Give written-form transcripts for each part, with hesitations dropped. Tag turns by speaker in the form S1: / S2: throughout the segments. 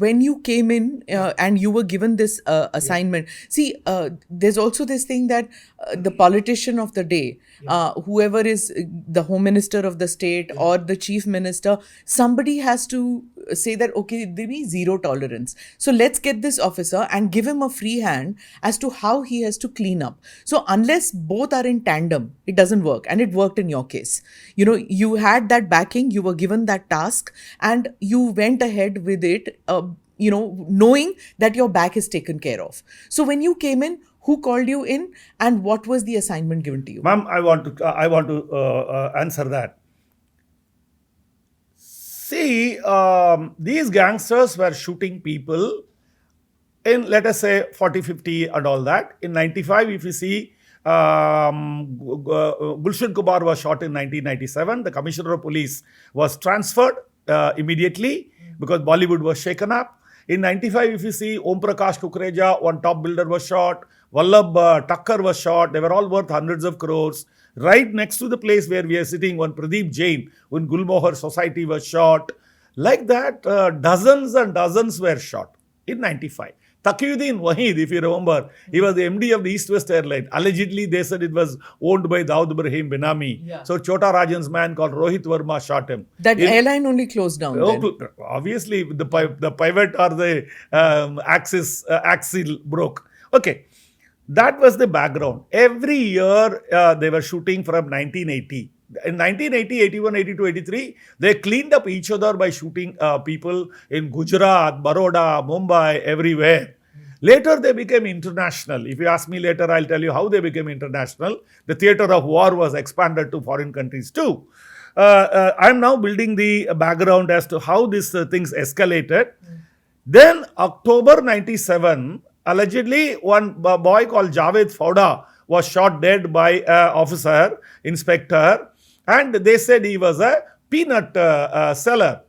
S1: when you came in and you were given this assignment, see, there's also this thing that the politician of the day, whoever is the home minister of the state or the chief minister, somebody has to say that, okay, there be zero tolerance. So let's get this officer and give him a free hand as to how he has to clean up. So unless both are in tandem, it doesn't work. And it worked in your case. You know, you had that backing, you were given that task, and you went ahead with it, knowing that your back is taken care of. So when you came in, who called you in and what was the assignment given to you?
S2: Ma'am, I want to answer that. See, these gangsters were shooting people in, let us say, 40, 50 and all that. In 95, if you see, Gulshan Kumar was shot in 1997. The Commissioner of Police was transferred immediately because Bollywood was shaken up. In 95, if you see, Om Prakash Kukreja, one top builder, was shot. Vallabh Thakkar was shot. They were all worth hundreds of crores. Right next to the place where we are sitting, one Pradeep Jain, when Gulmohar Society was shot. Like that, dozens and dozens were shot in 95. Taqiyuddin Wahid, if you remember, he was the MD of the East West Airline. Allegedly, they said it was owned by Dawood Ibrahim Binami. Yeah. So Chota Rajan's man called Rohit Verma shot him.
S1: That airline only closed down then.
S2: Obviously, the pivot or the axle broke. Okay. That was the background. Every year, they were shooting from 1980. In 1980, 81, 82, 83, they cleaned up each other by shooting people in Gujarat, Baroda, Mumbai, everywhere. Later, they became international. If you ask me later, I'll tell you how they became international. The theater of war was expanded to foreign countries too. I'm now building the background as to how these things escalated. Then, October 97, allegedly, one boy called Javed Fauda was shot dead by an officer, inspector, and they said he was a peanut seller.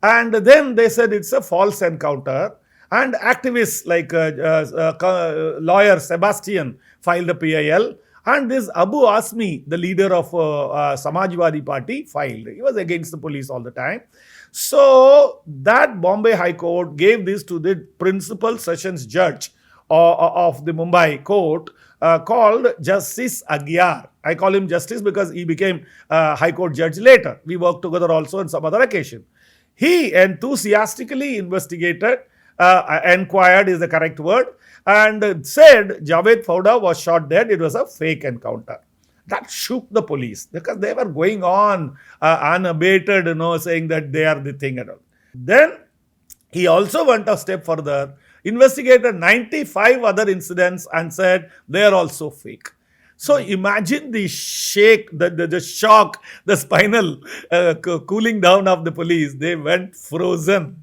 S2: And then they said it's a false encounter. And activists like lawyer Sebastian filed a PIL. And this Abu Asmi, the leader of Samajwadi Party, filed. He was against the police all the time. So that Bombay High Court gave this to the principal sessions judge of the Mumbai court called Justice Agyar. I call him Justice because he became High Court judge later. We worked together also on some other occasion. He enthusiastically investigated, inquired is the correct word, and said Javed Fauda was shot dead. It was a fake encounter. That shook the police because they were going on unabated, saying that they are the thing and all. Then he also went a step further, investigated 95 other incidents and said they are also fake. So imagine the shake, the shock, the spinal cooling down of the police. They went frozen.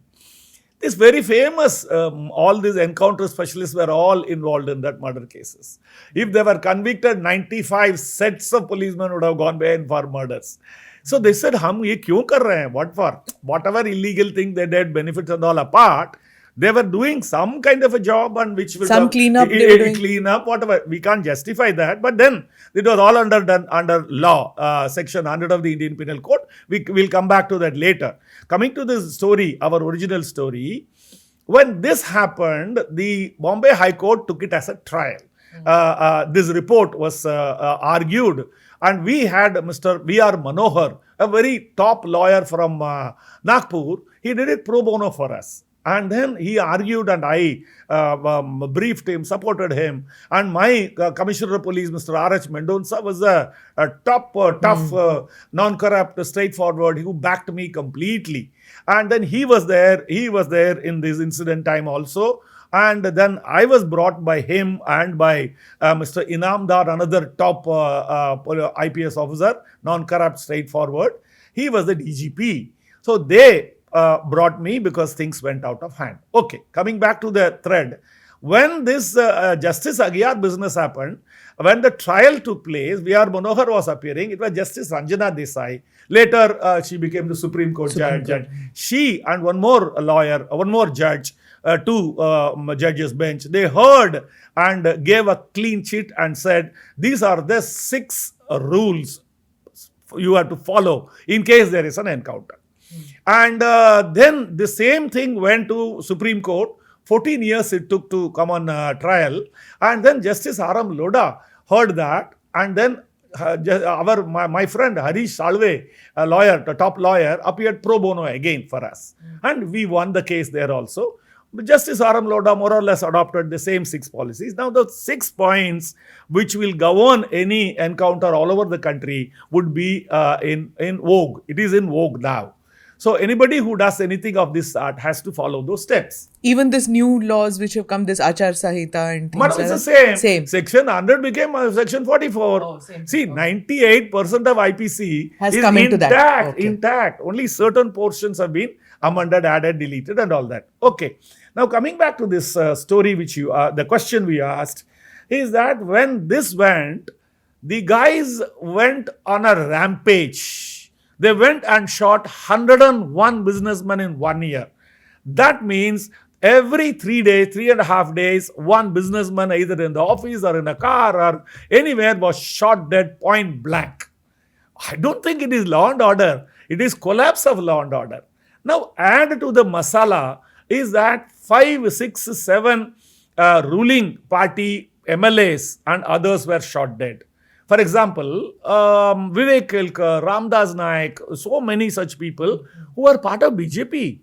S2: This very famous, all these encounter specialists were all involved in that murder cases. If they were convicted, 95 sets of policemen would have gone behind for murders. So they said, "Hum ye kyun kar rahe hain? What for?" Whatever illegal thing they did, benefits and all apart, they were doing some kind of a job on which will
S1: some cleanup,
S2: whatever. We can't justify that, but then it was all under law, section 100 of the Indian Penal Code. We'll come back to that later. Coming to this story, our original story, when this happened, the Bombay High Court took it as a trial. This report was argued, and we had Mr. V.R. Manohar, a very top lawyer from Nagpur. He did it pro bono for us. And then he argued and I briefed him, supported him. And my Commissioner of Police, Mr. R.H. Mendonca, was a tough, non-corrupt, straightforward, who backed me completely. And then he was there in this incident time also. And then I was brought by him and by Mr. Inamdar, another top IPS officer, non-corrupt, straightforward. He was the DGP. So they brought me because things went out of hand. Okay, coming back to the thread. When this Justice Agyar business happened, when the trial took place, V.R. Manohar was appearing. It was Justice Ranjana Desai. Later, she became the Supreme Court judge. She and one more lawyer, one more judge, two judges bench, they heard and gave a clean sheet and said, these are the 6 rules you have to follow in case there is an encounter. And then the same thing went to Supreme Court. 14 years it took to come on trial. And then Justice R.M. Lodha heard that. And then my friend Harish Salve, a lawyer, the top lawyer, appeared pro bono again for us. And we won the case there also. Justice R.M. Lodha more or less adopted the same 6 policies. Now, the 6 points which will govern any encounter all over the country would be in vogue. It is in vogue now. So, anybody who does anything of this sort has to follow those steps.
S1: Even this new laws which have come, this Achar Sahita and things
S2: But
S1: like
S2: it's the
S1: that.
S2: same. Section 100 became Section 44.
S1: Oh, same.
S2: See, 98% of IPC
S1: Has
S2: is
S1: come into that.
S2: intact.
S1: Okay.
S2: Intact. Only certain portions have been amended, added, deleted, and all that. Okay. Now, coming back to this story, which the question we asked is that when this went, the guys went on a rampage. They went and shot 101 businessmen in 1 year. That means every 3 days, 3.5 days, one businessman either in the office or in a car or anywhere was shot dead point blank. I don't think it is law and order. It is collapse of law and order. Now, add to the masala is that 5, 6, 7 ruling party MLAs and others were shot dead. For example, Vivek Kelkar, Ramdas Naik, so many such people who were part of BJP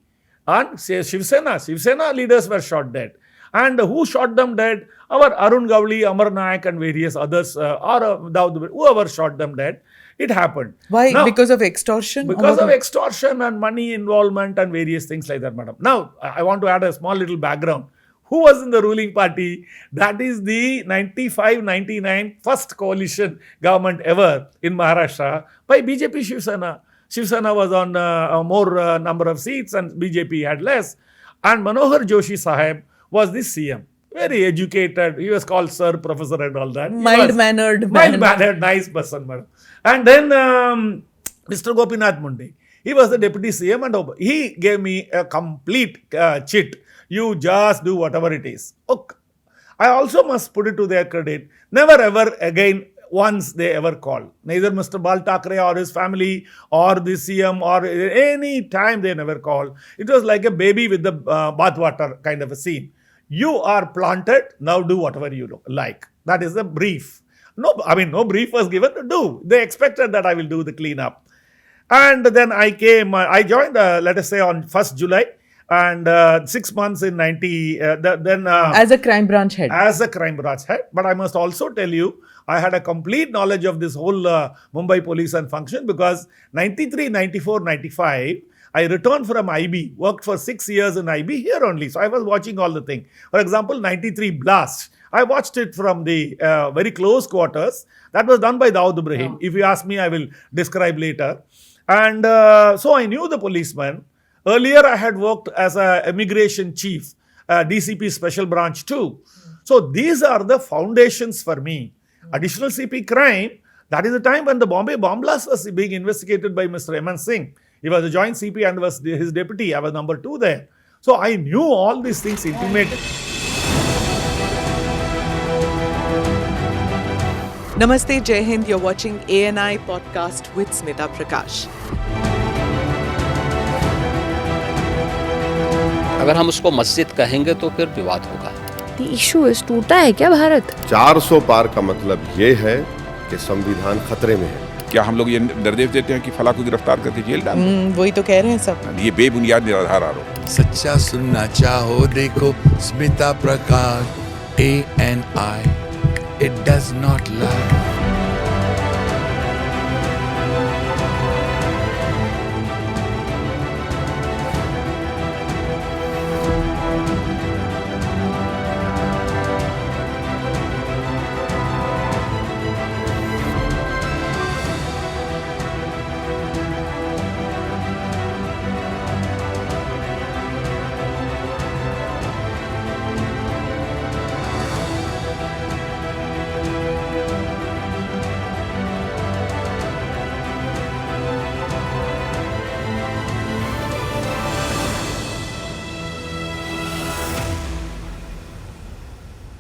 S2: and Shiv Sena leaders were shot dead. And who shot them dead? Our Arun Gavli, Amar Naik and various others, whoever shot them dead, it happened.
S1: Why?
S2: Now,
S1: because of extortion?
S2: because of extortion and money involvement and various things like that, madam. Now, I want to add a small little background. Who was in the ruling party? That is the 95-99 first coalition government ever in Maharashtra by BJP Shiv Sena. Shiv Sena was on more number of seats and BJP had less. And Manohar Joshi Sahib was the CM. Very educated. He was called Sir, Professor and all that.
S1: Mild-mannered man.
S2: Mild-mannered, nice person, madam. And then Mr. Gopinath Mundi. He was the deputy CM and he gave me a complete chit. You just do whatever it is. Okay. I also must put it to their credit. Never ever again once they ever called. Neither Mr. Bal Thackeray or his family or the CM or any time they never called. It was like a baby with the bathwater kind of a scene. You are planted, now do whatever you like. That is the brief. No brief was given to do. They expected that I will do the cleanup. And then I I joined, let us say on 1st July. And 6 months in 90,
S1: as a crime branch head.
S2: As a crime branch head. But I must also tell you, I had a complete knowledge of this whole Mumbai police and function because 93, 94, 95, I returned from IB, worked for 6 years in IB here only. So I was watching all the thing. For example, 93 Blast. I watched it from the very close quarters. That was done by Dawood Ibrahim. If you ask me, I will describe later. And so I knew the policeman. Earlier, I had worked as an immigration chief, DCP special branch too. So these are the foundations for me. Additional CP crime, that is the time when the Bombay bomb blast was being investigated by Mr. Eman Singh. He was a joint CP and was his deputy. I was number 2 there. So I knew all these things intimately.
S1: Namaste, Jai Hind. You're watching ANI podcast with Smita Prakash.
S3: अगर हम उसको मस्जिद कहेंगे तो फिर विवाद होगा।
S4: The issue is टूटा है क्या भारत?
S5: 400 पार का मतलब ये है कि संविधान खतरे में है।
S6: क्या हम लोग ये निर्देश देते हैं कि फला को गिरफ्तार करके जेल डाल दें?
S1: वही तो कह रहे हैं सब।
S6: ये बेबुनियाद निराधार आरोप।
S7: सच्चा सुनना चाहो देखो स्मिता प्रकाश ANI, it does not lie।